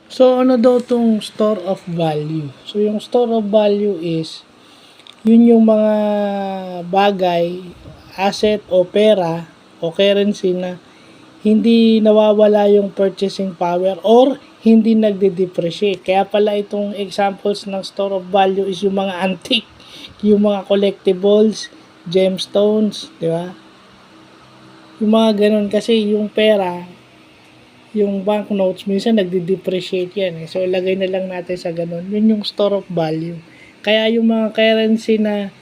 So, ano daw tong store of value? So, yung store of value is, yun yung mga bagay, asset o pera o currency na hindi nawawala yung purchasing power or hindi nagde-depreciate. Kaya pala itong examples ng store of value is yung mga antique, yung mga collectibles, gemstones, di ba? Yung mga ganun kasi yung pera, yung banknotes, minsan nagde-depreciate yan. So, lagay na lang natin sa ganun. Yun yung store of value. Kaya yung mga currency na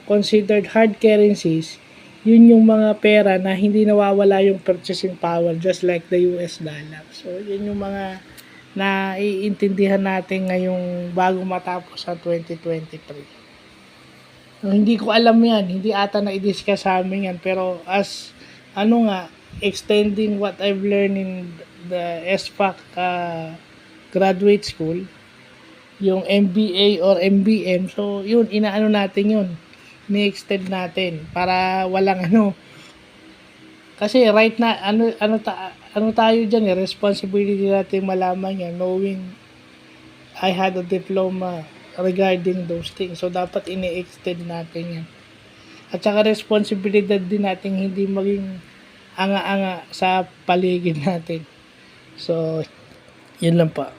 considered hard currencies, yun yung mga pera na hindi nawawala yung purchasing power just like the US dollar. So, yun yung mga na iintindihan natin ngayong bago matapos sa 2023. So, hindi ko alam yan, hindi ata na-discuss sa amin yan, pero as extending what I've learned in the SPAC graduate school, yung MBA or MBM, so yun, inaano natin yun, ni-extend natin para walang kasi right na ano tayo diyan, responsibility natin malaman yan, knowing I had a diploma regarding those things, so dapat ini-extend natin yan. At saka responsibilidad din natin hindi maging anga-anga sa paligid natin. So, yun lang pa.